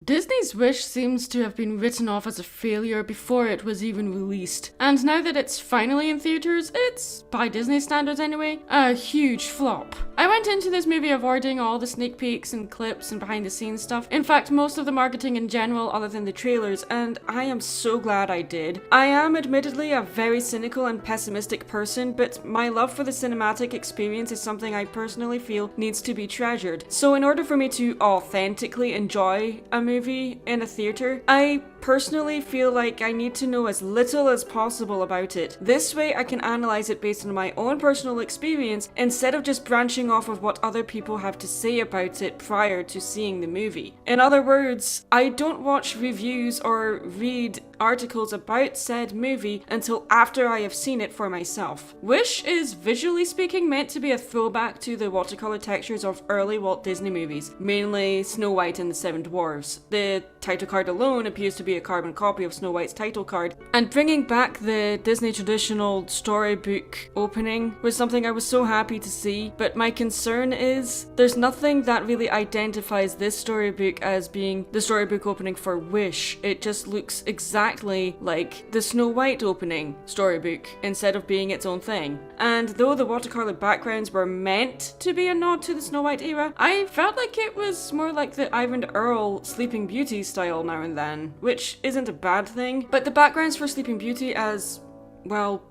Disney's Wish seems to have been written off as a failure before it was even released, and now that it's finally in theaters, it's, by Disney standards anyway, a huge flop. I went into this movie avoiding all the sneak peeks and clips and behind the scenes stuff, in fact most of the marketing in general other than the trailers, and I am so glad I did. I am admittedly a very cynical and pessimistic person, but my love for the cinematic experience is something I personally feel needs to be treasured. So in order for me to authentically enjoy a movie in a theater, I personally feel like I need to know as little as possible about it. This way I can analyze it based on my own personal experience instead of just branching off of what other people have to say about it prior to seeing the movie. In other words, I don't watch reviews or read articles about said movie until after I have seen it for myself. Wish is, visually speaking, meant to be a throwback to the watercolor textures of early Walt Disney movies, mainly Snow White and the Seven Dwarfs. The title card alone appears to be a carbon copy of Snow White's title card, and bringing back the Disney traditional storybook opening was something I was so happy to see, but my concern is there's nothing that really identifies this storybook as being the storybook opening for Wish. It just looks exactly like the Snow White opening storybook instead of being its own thing. And though the watercolor backgrounds were meant to be a nod to the Snow White era, I felt like it was more like the Ivan Earl Sleeping Beauty style now and then, which isn't a bad thing, but the backgrounds for Sleeping Beauty, as, well,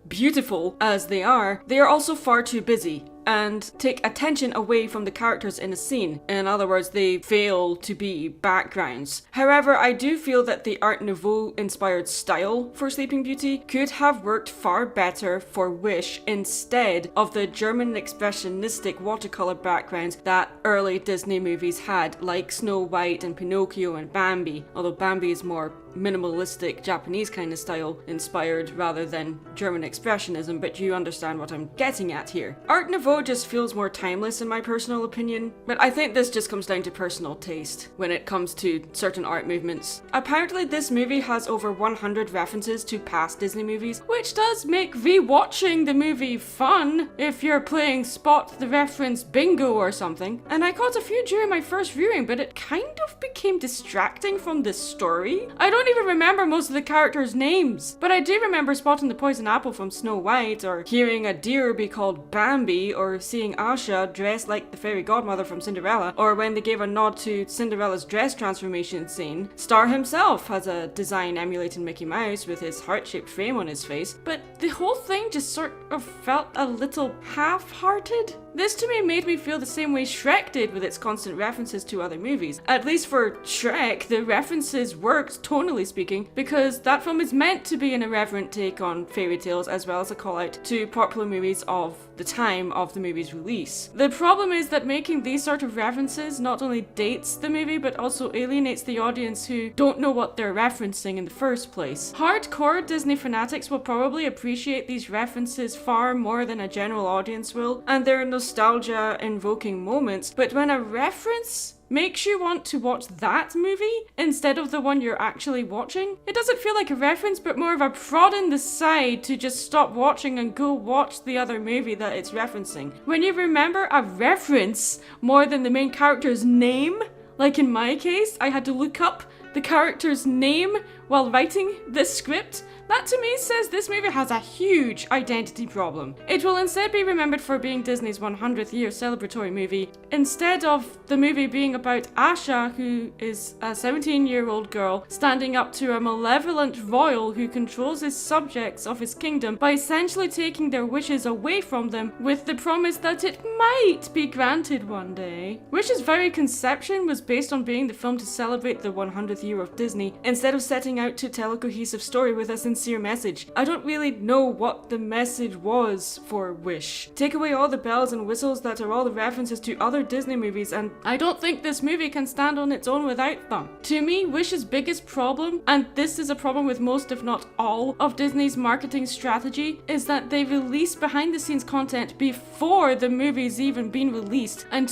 beautiful as they are also far too busy and take attention away from the characters in a scene. In other words, they fail to be backgrounds. However, I do feel that the Art Nouveau inspired style for Sleeping Beauty could have worked far better for Wish instead of the German expressionistic watercolor backgrounds that early Disney movies had, like Snow White and Pinocchio and Bambi, although Bambi is more minimalistic Japanese kind of style inspired rather than German expressionism, but you understand what I'm getting at here. Art Nouveau just feels more timeless in my personal opinion, but I think this just comes down to personal taste when it comes to certain art movements. Apparently this movie has over 100 references to past Disney movies, which does make rewatching the movie fun if you're playing Spot the Reference Bingo or something. And I caught a few during my first viewing, but it kind of became distracting from the story. I don't even remember most of the characters' names, but I do remember spotting the poison apple from Snow White, or hearing a deer be called Bambi, or seeing Asha dressed like the fairy godmother from Cinderella, or when they gave a nod to Cinderella's dress transformation scene. Star himself has a design emulating Mickey Mouse with his heart-shaped frame on his face, but the whole thing just sort of felt a little half-hearted. This to me made me feel the same way Shrek did with its constant references to other movies. At least for Shrek, the references worked, tonally speaking, because that film is meant to be an irreverent take on fairy tales as well as a call out to popular movies of the time of the movie's release. The problem is that making these sort of references not only dates the movie but also alienates the audience who don't know what they're referencing in the first place. Hardcore Disney fanatics will probably appreciate these references far more than a general audience will, and they're nostalgia invoking moments, but when a reference makes you want to watch that movie instead of the one you're actually watching, it doesn't feel like a reference but more of a prod in the side to just stop watching and go watch the other movie that it's referencing. When you remember a reference more than the main character's name, like in my case, I had to look up the character's name while writing this script, that to me says this movie has a huge identity problem. It will instead be remembered for being Disney's 100th year celebratory movie, instead of the movie being about Asha, who is a 17-year-old girl standing up to a malevolent royal who controls his subjects of his kingdom by essentially taking their wishes away from them with the promise that it might be granted one day. Wish's very conception was based on being the film to celebrate the 100th year of Disney, instead of setting out to tell a cohesive story with a sincere message. I don't really know what the message was for Wish. Take away all the bells and whistles that are all the references to other Disney movies, and I don't think this movie can stand on its own without them. To me, Wish's biggest problem, and this is a problem with most if not all of Disney's marketing strategy, is that they release behind the scenes content before the movie's even been released, and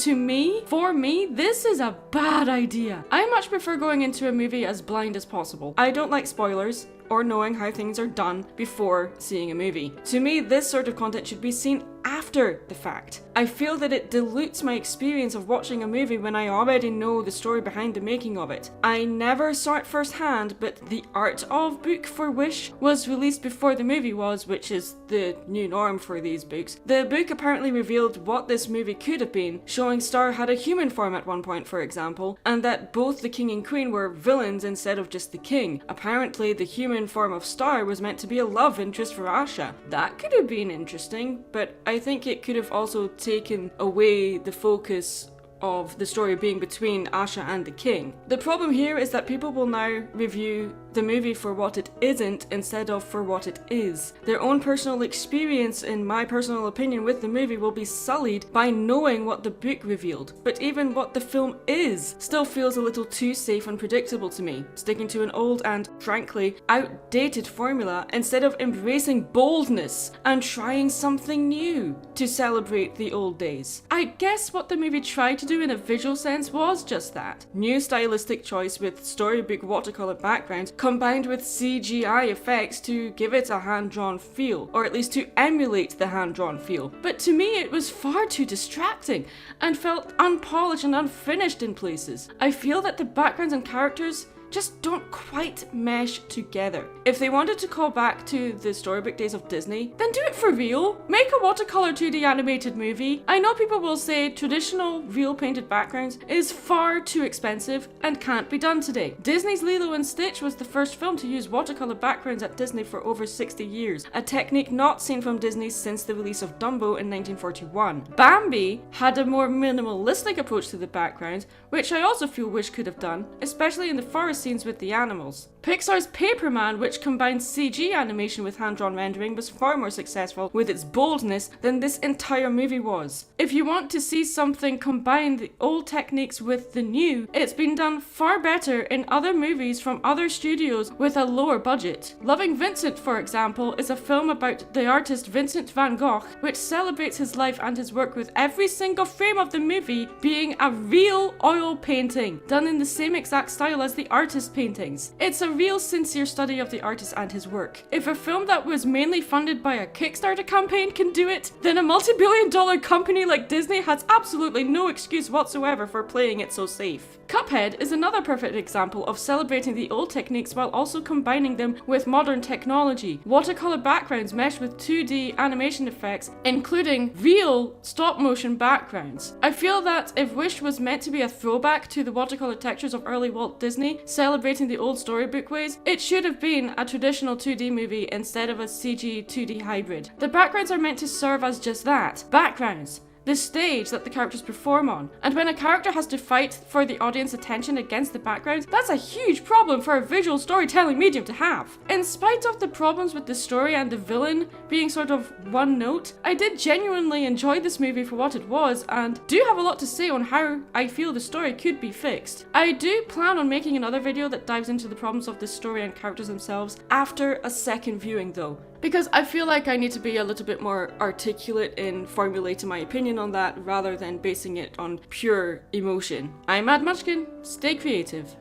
for me, this is a bad idea. I much prefer going into a movie as blind as possible. I don't like spoilers. or knowing how things are done before seeing a movie. To me, this sort of content should be seen after the fact. I feel that it dilutes my experience of watching a movie when I already know the story behind the making of it. I never saw it firsthand, but the art of book for Wish was released before the movie was, which is the new norm for these books. The book apparently revealed what this movie could have been, showing Star had a human form at one point, for example, and that both the king and queen were villains instead of just the king. Apparently, the human form of Star was meant to be a love interest for Asha. That could have been interesting, but I think it could have also taken away the focus of the story being between Asha and the king. The problem here is that people will now review the movie for what it isn't instead of for what it is. Their own personal experience, in my personal opinion, with the movie will be sullied by knowing what the book revealed. But even what the film is still feels a little too safe and predictable to me, sticking to an old and, frankly, outdated formula instead of embracing boldness and trying something new to celebrate the old days. I guess what the movie tried to do in a visual sense was just that. New stylistic choice with storybook watercolor backgrounds combined with CGI effects to give it a hand-drawn feel, or at least to emulate the hand-drawn feel. But to me it was far too distracting and felt unpolished and unfinished in places. I feel that the backgrounds and characters just don't quite mesh together. If they wanted to call back to the storybook days of Disney, then do it for real. Make a watercolor 2D animated movie. I know people will say traditional real painted backgrounds is far too expensive and can't be done today. Disney's Lilo and Stitch was the first film to use watercolor backgrounds at Disney for over 60 years, a technique not seen from Disney since the release of Dumbo in 1941. Bambi had a more minimalistic approach to the backgrounds, which I also feel Wish could have done, especially in the forest scenes with the animals. Pixar's Paperman, which combined CG animation with hand-drawn rendering, was far more successful with its boldness than this entire movie was. If you want to see something combine the old techniques with the new, it's been done far better in other movies from other studios with a lower budget. Loving Vincent, for example, is a film about the artist Vincent van Gogh, which celebrates his life and his work with every single frame of the movie being a real oil painting, done in the same exact style as the artist's paintings. It's a real sincere study of the artist and his work. If a film that was mainly funded by a Kickstarter campaign can do it, then a multi-billion-dollar company like Disney has absolutely no excuse whatsoever for playing it so safe. Cuphead is another perfect example of celebrating the old techniques while also combining them with modern technology. Watercolor backgrounds mesh with 2D animation effects, including real stop-motion backgrounds. I feel that if Wish was meant to be a throwback to the watercolor textures of early Walt Disney, celebrating the old storybook ways, it should have been a traditional 2D movie instead of a CG 2D hybrid. The backgrounds are meant to serve as just that, backgrounds. The stage that the characters perform on. And when a character has to fight for the audience attention against the background, that's a huge problem for a visual storytelling medium to have. In spite of the problems with the story and the villain being sort of one note, I did genuinely enjoy this movie for what it was and do have a lot to say on how I feel the story could be fixed. I do plan on making another video that dives into the problems of the story and characters themselves after a second viewing though, because I feel like I need to be a little bit more articulate in formulating my opinion on that rather than basing it on pure emotion. I'm Mad Munchkin, stay creative.